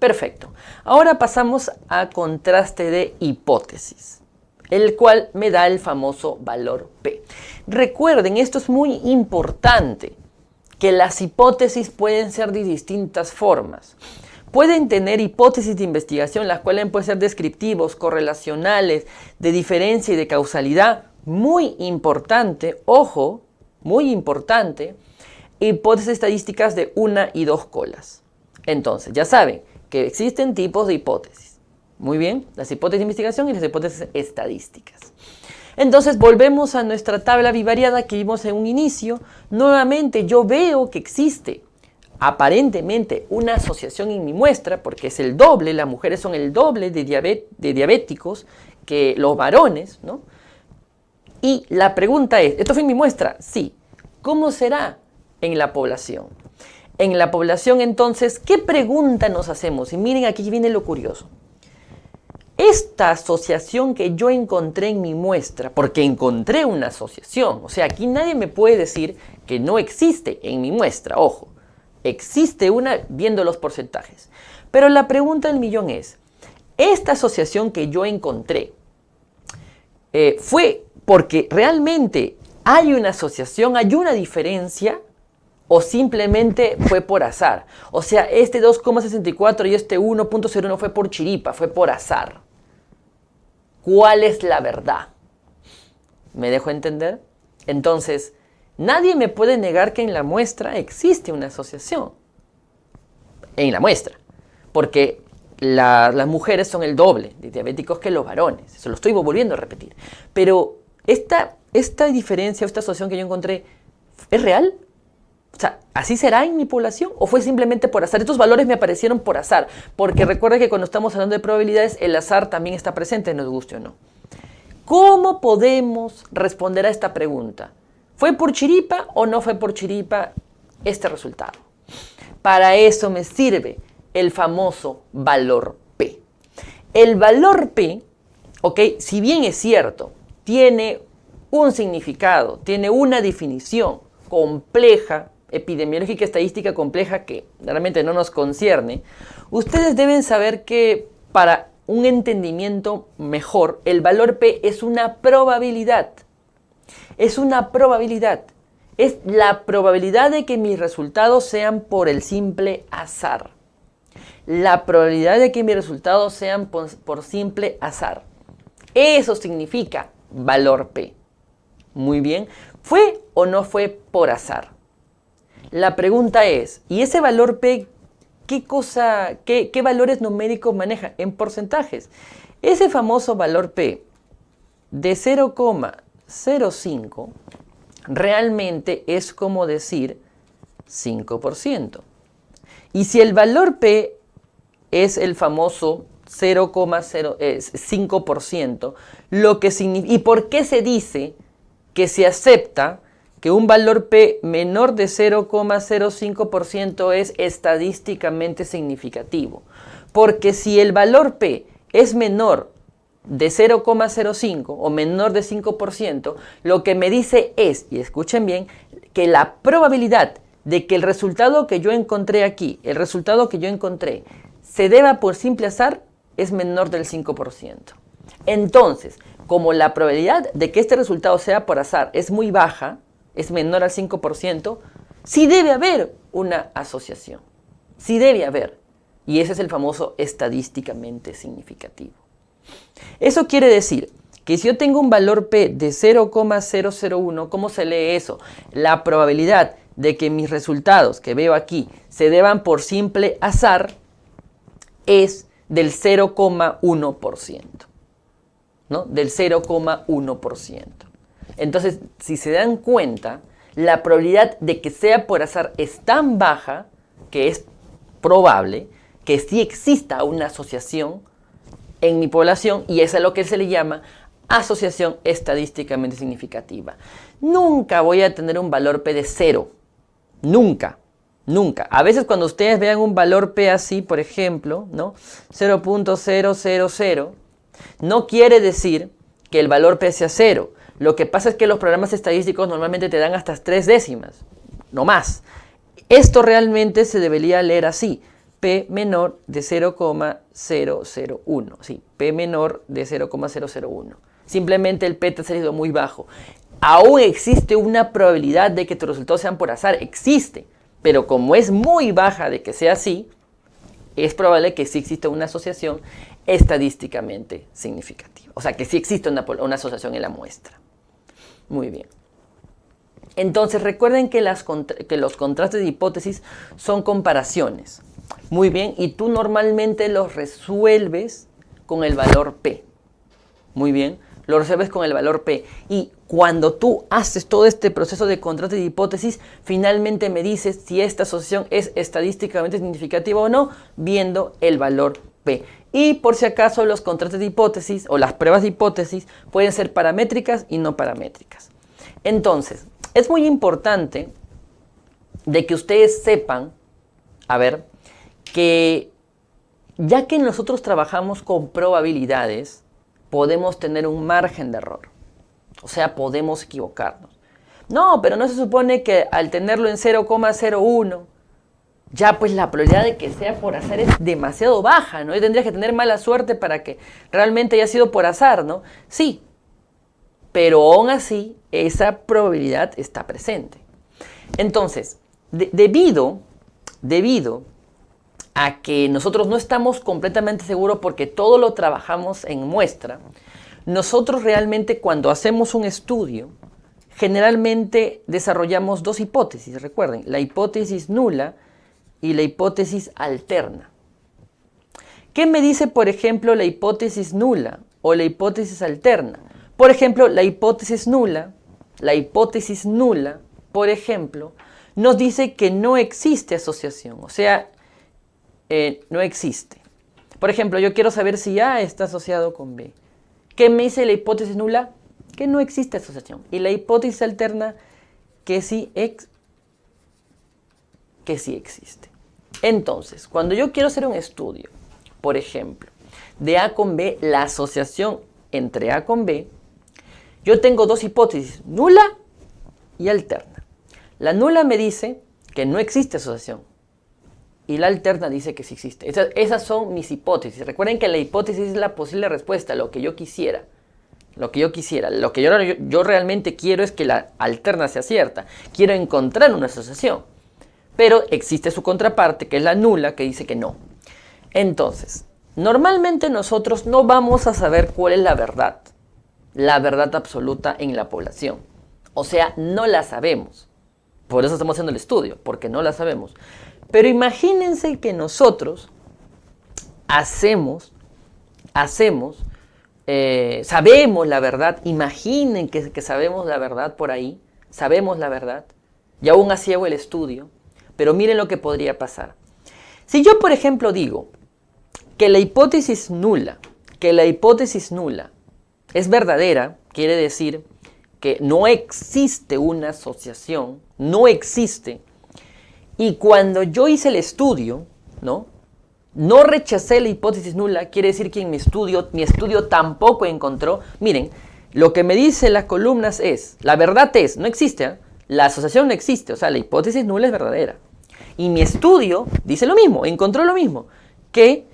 Perfecto. Ahora pasamos a contraste de hipótesis, el cual me da el famoso valor P. Recuerden, esto es muy importante, que las hipótesis pueden ser de distintas formas. Pueden tener hipótesis de investigación, las cuales pueden ser descriptivos, correlacionales, de diferencia y de causalidad. Muy importante, ojo, muy importante, hipótesis estadísticas de 1 y 2 colas. Entonces, ya saben que existen tipos de hipótesis. Muy bien, las hipótesis de investigación y las hipótesis estadísticas. Entonces, volvemos a nuestra tabla bivariada que vimos en un inicio. Nuevamente, yo veo que existe aparentemente una asociación en mi muestra, porque es el doble, las mujeres son el doble de diabéticos que los varones, ¿no? Y la pregunta es, ¿esto fue en mi muestra? Sí. ¿Cómo será en la población? En la población, entonces, ¿qué pregunta nos hacemos? Y miren, aquí viene lo curioso. Esta asociación que yo encontré en mi muestra, porque encontré una asociación, o sea, aquí nadie me puede decir que no existe en mi muestra, ojo, existe una viendo los porcentajes. Pero la pregunta del millón es, ¿esta asociación que yo encontré fue porque realmente hay una asociación, hay una diferencia, o simplemente fue por azar? O sea, este 2,64 y este 1,01 fue por chiripa, fue por azar. ¿Cuál es la verdad? ¿Me dejo entender? Entonces, nadie me puede negar que en la muestra existe una asociación. En la muestra. Porque las mujeres son el doble de diabéticos que los varones. Eso lo estoy volviendo a repetir. Pero esta diferencia, esta asociación que yo encontré, ¿es real? O sea, ¿así será en mi población? ¿O fue simplemente por azar? Estos valores me aparecieron por azar. Porque recuerda que cuando estamos hablando de probabilidades, el azar también está presente, nos guste o no. ¿Cómo podemos responder a esta pregunta? ¿Fue por chiripa o no fue por chiripa este resultado? Para eso me sirve el famoso valor P. El valor P, ¿ok? Si bien es cierto, tiene un significado, tiene una definición compleja, epidemiológica estadística compleja que realmente no nos concierne, ustedes deben saber que para un entendimiento mejor, el valor P es una probabilidad. Es una probabilidad. Es la probabilidad de que mis resultados sean por el simple azar. La probabilidad de que mis resultados sean por simple azar. Eso significa valor P. Muy bien. ¿Fue o no fue por azar? La pregunta es, ¿y ese valor P qué valores numéricos maneja? En porcentajes. Ese famoso valor P de 0,05 realmente es como decir 5%. Y si el valor P es el famoso 0,05%, lo que significa, ¿y por qué se dice que se acepta que un valor P menor de 0,05% es estadísticamente significativo? Porque si el valor P es menor de 0,05 o menor de 5%, lo que me dice es, y escuchen bien, que la probabilidad de que el resultado que yo encontré aquí, el resultado que yo encontré, se deba por simple azar, es menor del 5%. Entonces, como la probabilidad de que este resultado sea por azar es muy baja, es menor al 5%, sí debe haber una asociación. Sí debe haber. Y ese es el famoso estadísticamente significativo. Eso quiere decir que si yo tengo un valor P de 0,001, ¿cómo se lee eso? La probabilidad de que mis resultados que veo aquí se deban por simple azar es del 0,1%. ¿No? Del 0,1%. Entonces, si se dan cuenta, la probabilidad de que sea por azar es tan baja que es probable que sí exista una asociación en mi población, y eso es lo que se le llama asociación estadísticamente significativa. Nunca voy a tener un valor P de 0. Nunca. Nunca. A veces cuando ustedes vean un valor P así, por ejemplo, ¿no? 0.000, no quiere decir que el valor P sea 0. Lo que pasa es que los programas estadísticos normalmente te dan hasta 3 décimas, no más. Esto realmente se debería leer así. P menor de 0,001. Sí, P menor de 0,001. Simplemente el P te ha salido muy bajo. Aún existe una probabilidad de que tus resultados sean por azar. Existe. Pero como es muy baja de que sea así, es probable que sí exista una asociación estadísticamente significativa. O sea, que sí existe una asociación en la muestra. Muy bien. Entonces, recuerden que los contrastes de hipótesis son comparaciones. Muy bien, y tú normalmente los resuelves con el valor P. Muy bien, lo resuelves con el valor P. Y cuando tú haces todo este proceso de contraste de hipótesis, finalmente me dices si esta asociación es estadísticamente significativa o no, viendo el valor P. Y por si acaso, los contrastes de hipótesis o las pruebas de hipótesis pueden ser paramétricas y no paramétricas. Entonces, es muy importante de que ustedes sepan, que ya que nosotros trabajamos con probabilidades, podemos tener un margen de error. O sea, podemos equivocarnos. No, pero no se supone que al tenerlo en 0,01, ya pues la probabilidad de que sea por azar es demasiado baja, ¿no? Y tendrías que tener mala suerte para que realmente haya sido por azar, ¿no? Sí, pero aún así esa probabilidad está presente. Entonces, debido a que nosotros no estamos completamente seguros porque todo lo trabajamos en muestra, nosotros realmente cuando hacemos un estudio, generalmente desarrollamos dos hipótesis, recuerden, la hipótesis nula y la hipótesis alterna. ¿Qué me dice, por ejemplo, la hipótesis nula o la hipótesis alterna? Por ejemplo, la hipótesis nula, por ejemplo, nos dice que no existe asociación, o sea, no existe. Por ejemplo, yo quiero saber si A está asociado con B. ¿Qué me dice la hipótesis nula? Que no existe asociación. Y la hipótesis alterna, que sí existe. Entonces, cuando yo quiero hacer un estudio, por ejemplo, de A con B, la asociación entre A con B, yo tengo dos hipótesis, nula y alterna. La nula me dice que no existe asociación y la alterna dice que sí existe. Esas son mis hipótesis. Recuerden que la hipótesis es la posible respuesta, lo que yo quisiera. Lo que yo realmente quiero es que la alterna sea cierta. Quiero encontrar una asociación. Pero existe su contraparte, que es la nula, que dice que no. Entonces, normalmente nosotros no vamos a saber cuál es la verdad absoluta en la población. O sea, no la sabemos. Por eso estamos haciendo el estudio, porque no la sabemos. Pero imagínense que nosotros sabemos la verdad. Imaginen que sabemos la verdad por ahí. Sabemos la verdad. Y aún así hago el estudio. Pero miren lo que podría pasar. Si yo, por ejemplo, digo que la hipótesis nula es verdadera, quiere decir que no existe una asociación, no existe. Y cuando yo hice el estudio, no rechacé la hipótesis nula, quiere decir que en mi estudio tampoco encontró. Miren, lo que me dice las columnas es, la verdad es, no existe, la asociación no existe, o sea, la hipótesis nula es verdadera. Y mi estudio dice lo mismo, encontró lo mismo, que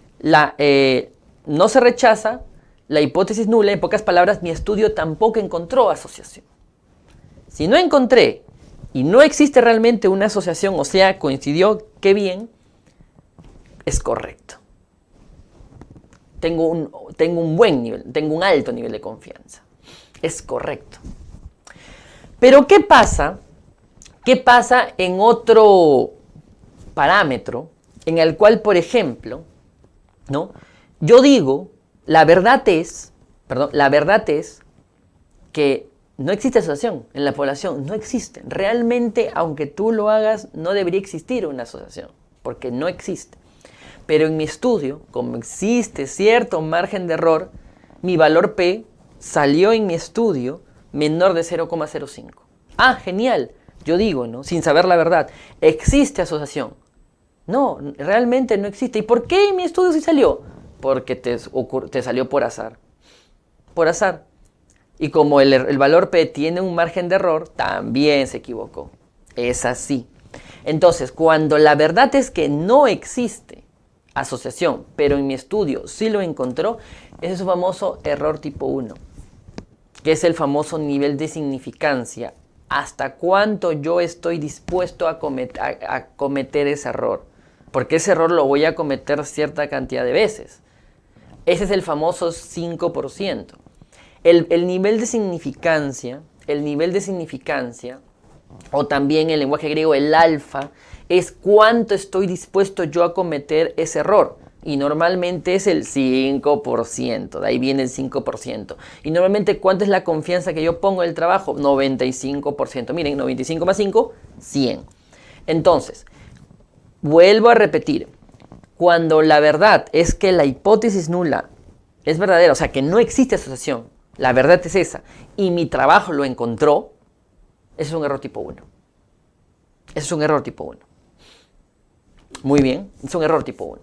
no se rechaza la hipótesis nula, en pocas palabras, mi estudio tampoco encontró asociación. Si no encontré y no existe realmente una asociación, o sea, coincidió, qué bien, es correcto. Tengo un buen nivel, tengo un alto nivel de confianza. Es correcto. Pero ¿qué pasa? ¿Qué pasa en otro parámetro en el cual, por ejemplo, ¿no? Yo digo, la verdad es que no existe asociación en la población, no existe. Realmente, aunque tú lo hagas, no debería existir una asociación, porque no existe. Pero en mi estudio, como existe cierto margen de error, mi valor P salió en mi estudio menor de 0,05. Ah, genial. Yo digo, ¿no? Sin saber la verdad, existe asociación. No, realmente no existe. ¿Y por qué en mi estudio sí salió? Porque te salió por azar. Por azar. Y como el valor P tiene un margen de error, también se equivocó. Es así. Entonces, cuando la verdad es que no existe asociación, pero en mi estudio sí lo encontró, ese es un famoso error tipo 1, que es el famoso nivel de significancia. ¿Hasta cuánto yo estoy dispuesto a cometer ese error? Porque ese error lo voy a cometer cierta cantidad de veces. Ese es el famoso 5%. El nivel de significancia, o también el lenguaje griego, el alfa, es cuánto estoy dispuesto yo a cometer ese error. Y normalmente es el 5%, de ahí viene el 5%. Y normalmente, ¿cuánto es la confianza que yo pongo en el trabajo? 95%. Miren, 95 más 5, 100. Entonces, vuelvo a repetir, cuando la verdad es que la hipótesis nula es verdadera, o sea, que no existe asociación, la verdad es esa, y mi trabajo lo encontró, ese es un error tipo 1. Ese es un error tipo 1. Muy bien, es un error tipo 1.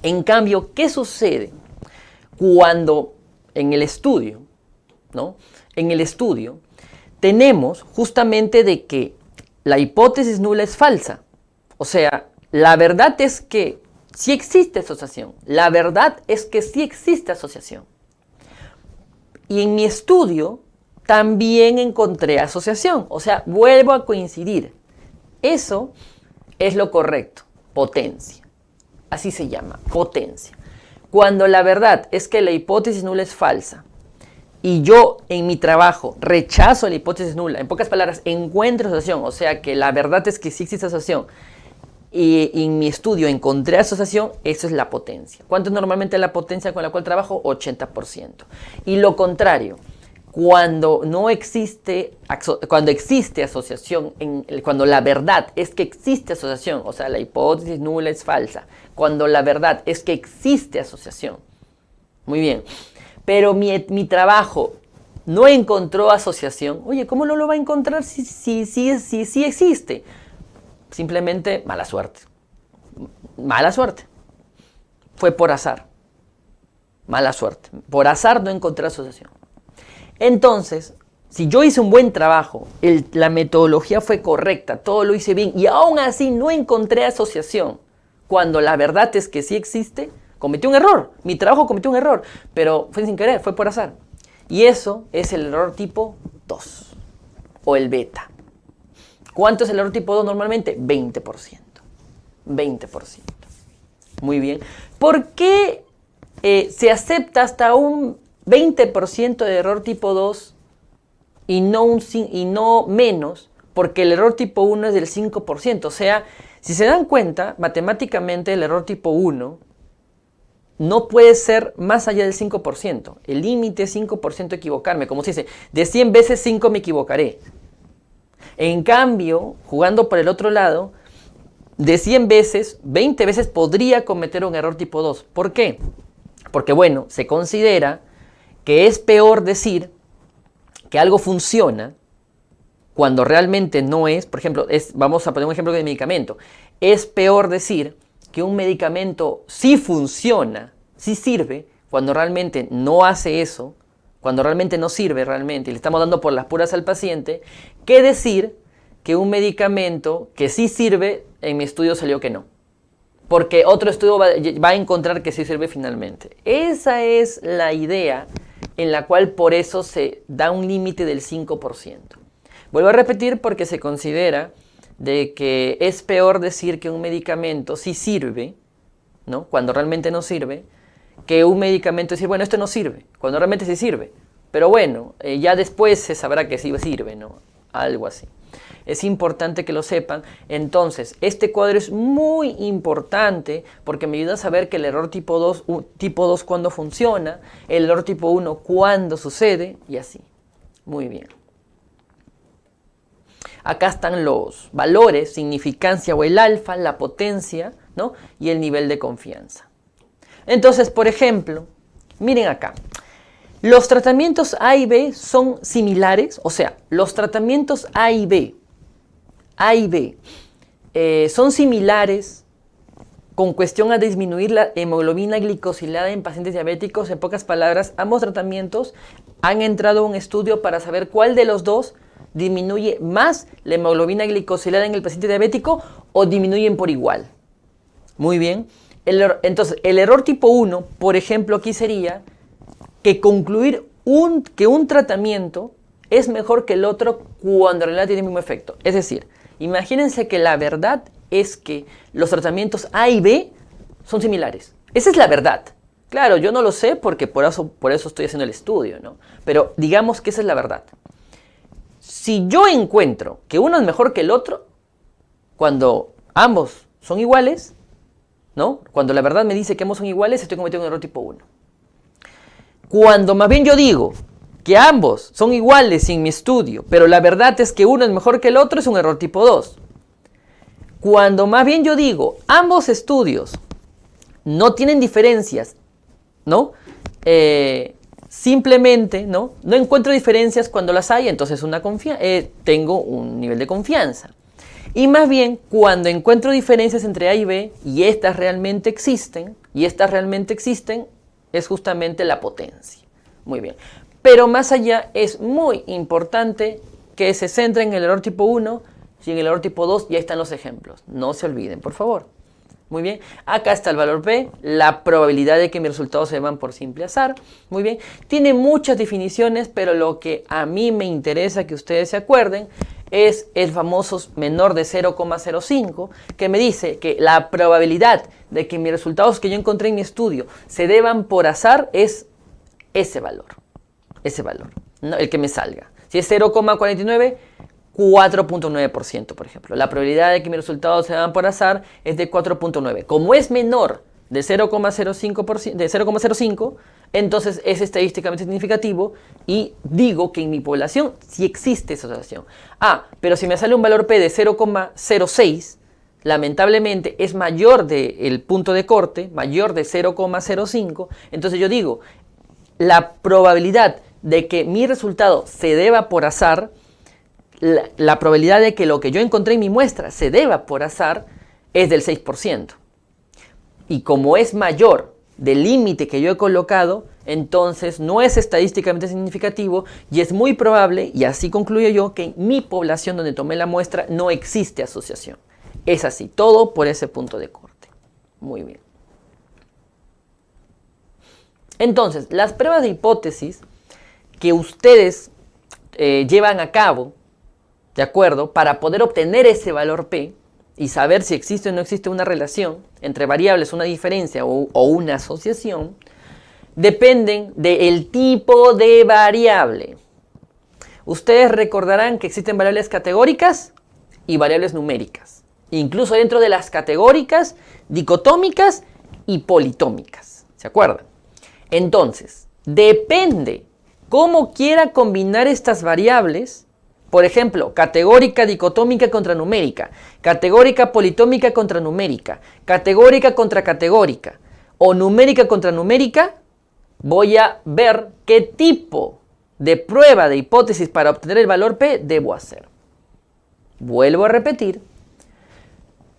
En cambio, ¿qué sucede cuando en el estudio, ¿no? En el estudio tenemos justamente de que la hipótesis nula es falsa. O sea, la verdad es que sí existe asociación. La verdad es que sí existe asociación. Y en mi estudio también encontré asociación. O sea, vuelvo a coincidir. Eso es lo correcto. Potencia. Así se llama, potencia. Cuando la verdad es que la hipótesis nula es falsa y yo en mi trabajo rechazo la hipótesis nula, en pocas palabras, encuentro asociación, o sea que la verdad es que sí existe asociación y en mi estudio encontré asociación, eso es la potencia. ¿Cuánto es normalmente la potencia con la cual trabajo? 80%. Y lo contrario, cuando existe asociación, cuando la verdad es que existe asociación, o sea, la hipótesis nula es falsa, cuando la verdad es que existe asociación. Muy bien, pero mi trabajo no encontró asociación. Oye, ¿cómo no lo va a encontrar si existe? Simplemente mala suerte. Mala suerte. Fue por azar. Mala suerte. Por azar no encontré asociación. Entonces, si yo hice un buen trabajo, la metodología fue correcta, todo lo hice bien y aún así no encontré asociación, cuando la verdad es que sí existe, cometí un error, mi trabajo cometió un error, pero fue sin querer, fue por azar. Y eso es el error tipo 2 o el beta. ¿Cuánto es el error tipo 2 normalmente? 20%. 20%. Muy bien. ¿Por qué se acepta hasta un 20% de error tipo 2 y no menos? Porque el error tipo 1 es del 5%. O sea, si se dan cuenta, matemáticamente el error tipo 1 no puede ser más allá del 5%. El límite es 5% equivocarme. Como se dice, de 100 veces 5 me equivocaré. En cambio, jugando por el otro lado, de 100 veces, 20 veces podría cometer un error tipo 2. ¿Por qué? Porque, bueno, se considera que es peor decir que algo funciona cuando realmente no es. Por ejemplo, vamos a poner un ejemplo de medicamento. Es peor decir que un medicamento sí funciona, sí sirve, cuando realmente no hace eso, cuando realmente no sirve realmente, y le estamos dando por las puras al paciente, que decir que un medicamento que sí sirve, en mi estudio salió que no. Porque otro estudio va a encontrar que sí sirve finalmente. Esa es la idea en la cual por eso se da un límite del 5%. Vuelvo a repetir porque se considera de que es peor decir que un medicamento sí sirve, ¿no? Cuando realmente no sirve, que un medicamento decir, bueno, esto no sirve, cuando realmente sí sirve. Pero bueno, ya después se sabrá que sí sirve, ¿no? Algo así. Es importante que lo sepan. Entonces, este cuadro es muy importante porque me ayuda a saber que el error tipo 2 cuándo funciona, el error tipo 1 cuándo sucede y así. Muy bien. Acá están los valores, significancia o el alfa, la potencia, ¿no? Y el nivel de confianza. Entonces, por ejemplo, miren acá. Los tratamientos A y B son similares, o sea, los tratamientos A y B son similares con cuestión a disminuir la hemoglobina glicosilada en pacientes diabéticos. En pocas palabras, ambos tratamientos han entrado a un estudio para saber cuál de los dos disminuye más la hemoglobina glicosilada en el paciente diabético o disminuyen por igual. Muy bien. Entonces, el error tipo 1, por ejemplo, aquí sería que concluir que un tratamiento es mejor que el otro cuando en realidad tiene el mismo efecto. Es decir, imagínense que la verdad es que los tratamientos A y B son similares. Esa es la verdad. Claro, yo no lo sé porque por eso estoy haciendo el estudio, ¿no? Pero digamos que esa es la verdad. Si yo encuentro que uno es mejor que el otro, cuando ambos son iguales, ¿no? Cuando la verdad me dice que ambos son iguales, estoy cometiendo un error tipo 1. Cuando más bien yo digo que ambos son iguales en mi estudio, pero la verdad es que uno es mejor que el otro, es un error tipo 2. Cuando más bien yo digo, ambos estudios no tienen diferencias, ¿no? Simplemente, ¿no? No encuentro diferencias cuando las hay, entonces tengo un nivel de confianza. Y más bien, cuando encuentro diferencias entre A y B, y estas realmente existen, es justamente la potencia. Muy bien. Pero más allá, es muy importante que se centren en el error tipo 1 y en el error tipo 2, y ahí están los ejemplos. No se olviden, por favor. Muy bien. Acá está el valor P, la probabilidad de que mis resultados se van por simple azar. Muy bien. Tiene muchas definiciones, pero lo que a mí me interesa que ustedes se acuerden es el famoso menor de 0,05, que me dice que la probabilidad de que mis resultados que yo encontré en mi estudio se deban por azar es ese valor, ¿no? El que me salga. Si es 0,49, 4.9%, por ejemplo. La probabilidad de que mis resultados se deban por azar es de 4.9. Como es menor de 0,05, entonces es estadísticamente significativo y digo que en mi población sí existe esa asociación. Pero si me sale un valor P de 0,06, lamentablemente es mayor del punto de corte, mayor de 0,05, entonces yo digo, la probabilidad de que mi resultado se deba por azar, la probabilidad de que lo que yo encontré en mi muestra se deba por azar es del 6%. Y como es mayor del límite que yo he colocado, entonces no es estadísticamente significativo y es muy probable, y así concluyo yo, que en mi población donde tomé la muestra no existe asociación. Es así, todo por ese punto de corte. Muy bien. Entonces, las pruebas de hipótesis que ustedes llevan a cabo, ¿de acuerdo? Para poder obtener ese valor P y saber si existe o no existe una relación entre variables, una diferencia o una asociación, dependen del tipo de variable. Ustedes recordarán que existen variables categóricas y variables numéricas. Incluso dentro de las categóricas, dicotómicas y politómicas. ¿Se acuerdan? Entonces, depende cómo quiera combinar estas variables. Por ejemplo, categórica dicotómica contra numérica, categórica politómica contra numérica, categórica contra categórica o numérica contra numérica, voy a ver qué tipo de prueba de hipótesis para obtener el valor P debo hacer. Vuelvo a repetir,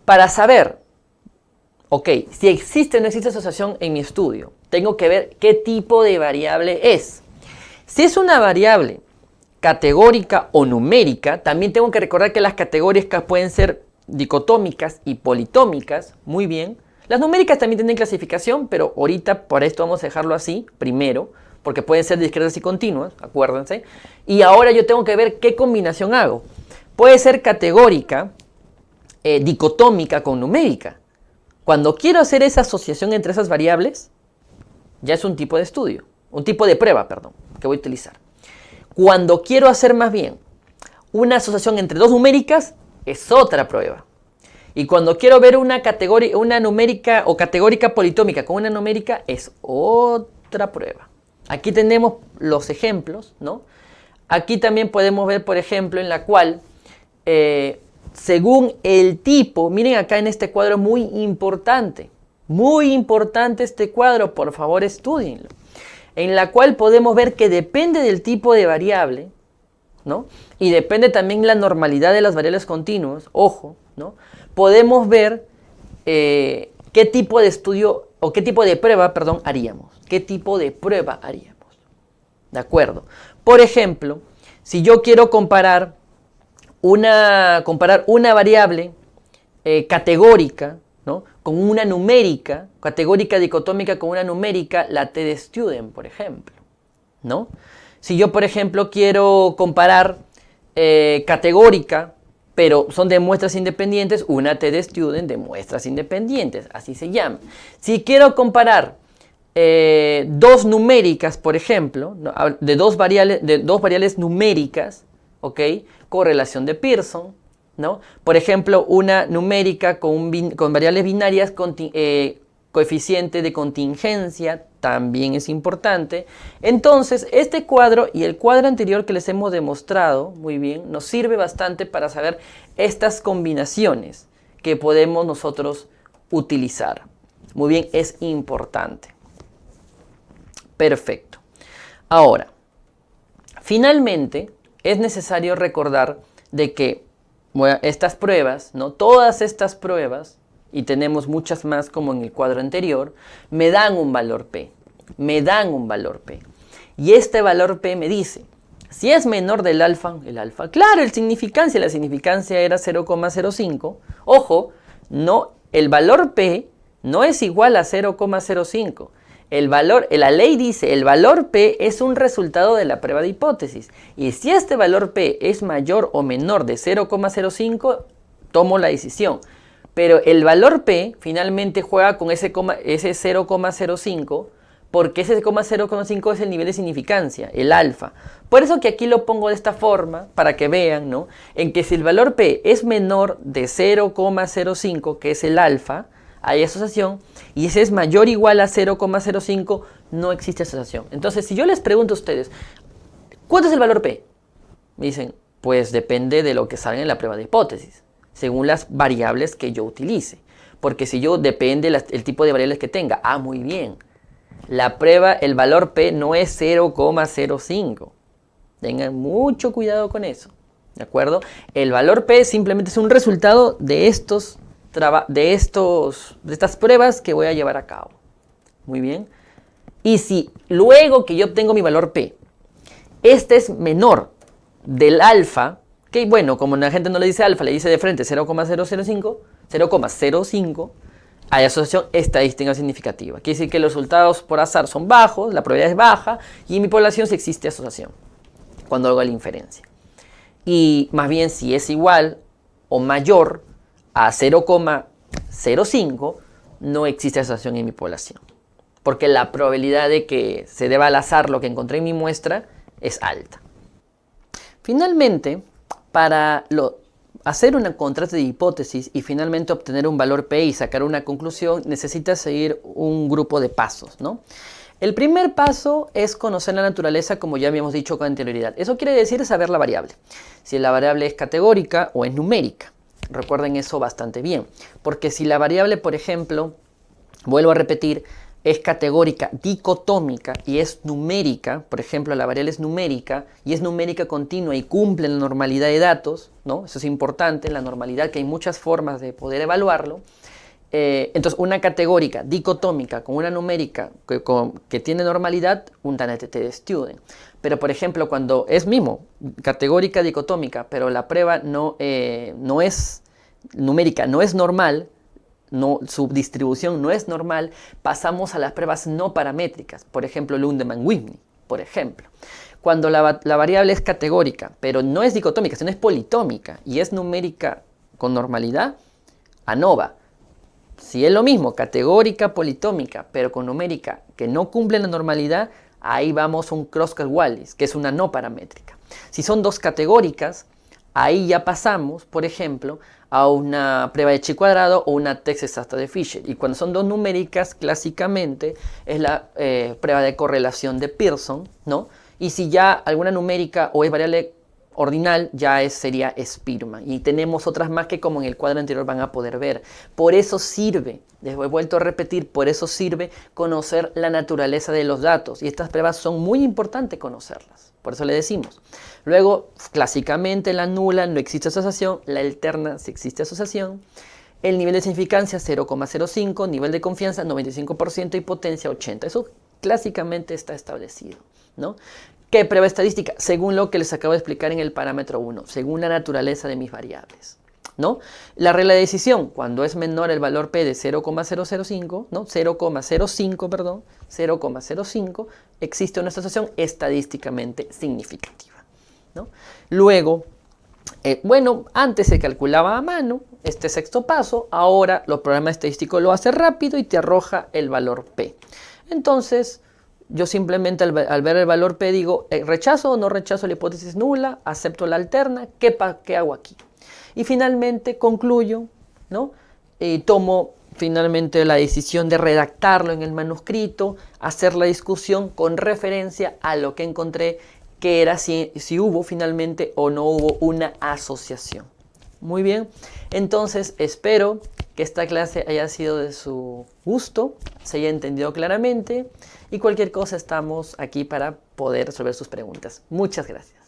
para saber, si existe o no existe asociación en mi estudio, tengo que ver qué tipo de variable es. Si es una variable categórica o numérica, también tengo que recordar que las categóricas pueden ser dicotómicas y politómicas, muy bien. Las numéricas también tienen clasificación, pero ahorita por esto vamos a dejarlo así, primero, porque pueden ser discretas y continuas, acuérdense. Y ahora yo tengo que ver qué combinación hago. Puede ser categórica, dicotómica con numérica. Cuando quiero hacer esa asociación entre esas variables, ya es un tipo de estudio, un tipo de prueba, perdón, que voy a utilizar. Cuando quiero hacer más bien una asociación entre dos numéricas, es otra prueba. Y cuando quiero ver una numérica o categórica politómica con una numérica, es otra prueba. Aquí tenemos los ejemplos, ¿no? Aquí también podemos ver, por ejemplo, en la cual, según el tipo, miren acá en este cuadro muy importante este cuadro, por favor estudienlo, en la cual podemos ver que depende del tipo de variable, ¿no? Y depende también la normalidad de las variables continuas, ojo, ¿no? Podemos ver qué tipo de estudio o qué tipo de prueba, haríamos. ¿Qué tipo de prueba haríamos? ¿De acuerdo? Por ejemplo, si yo quiero comparar una variable categórica, ¿no? con una numérica, categórica dicotómica con una numérica, la T de student, por ejemplo, ¿no? Si yo, por ejemplo, quiero comparar categórica, pero son de muestras independientes, una T de student de muestras independientes, así se llama. Si quiero comparar dos numéricas, por ejemplo, ¿no? de dos variables numéricas, ¿ok? Correlación de Pearson, ¿no? Por ejemplo, una numérica con variables binarias con coeficiente de contingencia, también es importante. Entonces, este cuadro y el cuadro anterior que les hemos demostrado, muy bien, nos sirve bastante para saber estas combinaciones que podemos nosotros utilizar. Muy bien, es importante. Perfecto. Ahora, finalmente, es necesario recordar de que estas pruebas, ¿no? Todas estas pruebas, y tenemos muchas más como en el cuadro anterior, me dan un valor P. Me dan un valor P. Y este valor P me dice, si es menor del alfa, claro, la significancia era 0,05. Ojo, no, el valor P no es igual a 0,05. La ley dice, el valor P es un resultado de la prueba de hipótesis. Y si este valor P es mayor o menor de 0,05, tomo la decisión. Pero el valor P finalmente juega con ese 0,05, porque ese 0,05 es el nivel de significancia, el alfa. Por eso que aquí lo pongo de esta forma, para que vean, ¿no? En que si el valor P es menor de 0,05, que es el alfa, hay asociación, y ese es mayor o igual a 0,05, no existe asociación. Entonces, si yo les pregunto a ustedes, ¿cuánto es el valor P? Me dicen, pues depende de lo que salga en la prueba de hipótesis, según las variables que yo utilice. Porque si yo depende el tipo de variables que tenga, muy bien. La prueba, el valor P no es 0,05. Tengan mucho cuidado con eso, ¿de acuerdo? El valor P simplemente es un resultado de estas pruebas que voy a llevar a cabo. Muy bien. Y si luego que yo obtengo mi valor P, este es menor del alfa, que bueno, como la gente no le dice alfa, le dice de frente 0,05, hay asociación estadística significativa. Quiere decir que los resultados por azar son bajos, la probabilidad es baja, y en mi población sí existe asociación, cuando hago la inferencia. Y más bien si es igual o mayor a 0,05, no existe asociación en mi población. Porque la probabilidad de que se deba al azar lo que encontré en mi muestra es alta. Finalmente, para hacer un contraste de hipótesis y finalmente obtener un valor P y sacar una conclusión, necesitas seguir un grupo de pasos, ¿no? El primer paso es conocer la naturaleza, como ya habíamos dicho con anterioridad. Eso quiere decir saber la variable. Si la variable es categórica o es numérica. Recuerden eso bastante bien. Porque si la variable, por ejemplo, vuelvo a repetir, es categórica, dicotómica y es numérica, por ejemplo, la variable es numérica y es numérica continua y cumple la normalidad de datos, ¿no? Eso es importante, la normalidad, que hay muchas formas de poder evaluarlo. Entonces, una categórica dicotómica con una numérica que tiene normalidad, un TANET de student. Pero, por ejemplo, cuando es mismo, categórica dicotómica, pero la prueba no es numérica, no es normal, su distribución no es normal, pasamos a las pruebas no paramétricas, por ejemplo, Lundemann-Whitney, por ejemplo. Cuando la variable es categórica, pero no es dicotómica, sino es politómica y es numérica con normalidad, ANOVA. Si es lo mismo, categórica, politómica, pero con numérica que no cumple la normalidad, ahí vamos a un Kruskal-Wallis, que es una no paramétrica. Si son dos categóricas, ahí ya pasamos, por ejemplo, a una prueba de chi cuadrado o una test exacta de Fisher. Y cuando son dos numéricas, clásicamente es la prueba de correlación de Pearson, ¿no? Y si ya alguna numérica o es variable ordinal, ya sería Spearman. Y tenemos otras más que, como en el cuadro anterior van a poder ver. Por eso sirve, les he vuelto a repetir, por eso sirve conocer la naturaleza de los datos. Y estas pruebas son muy importantes conocerlas. Por eso le decimos. Luego, clásicamente la nula no existe asociación, la alterna sí existe asociación. El nivel de significancia 0,05, nivel de confianza 95% y potencia 80. Eso clásicamente está establecido, ¿no? ¿Qué prueba estadística? Según lo que les acabo de explicar en el parámetro 1, según la naturaleza de mis variables. ¿no? La regla de decisión, cuando es menor el valor P de 0,005, ¿no? 0,05, perdón, 0,05, existe una asociación estadísticamente significativa, ¿no? Luego, bueno, antes se calculaba a mano este sexto paso, ahora los programas estadísticos lo hace rápido y te arroja el valor P. Entonces, yo simplemente al ver el valor P digo, ¿rechazo o no rechazo la hipótesis nula? ¿Acepto la alterna? ¿Qué hago aquí? Y finalmente concluyo, ¿no? Tomo finalmente la decisión de redactarlo en el manuscrito, hacer la discusión con referencia a lo que encontré, que era si hubo finalmente o no hubo una asociación. Muy bien, entonces espero que esta clase haya sido de su gusto, se haya entendido claramente y cualquier cosa estamos aquí para poder resolver sus preguntas. Muchas gracias.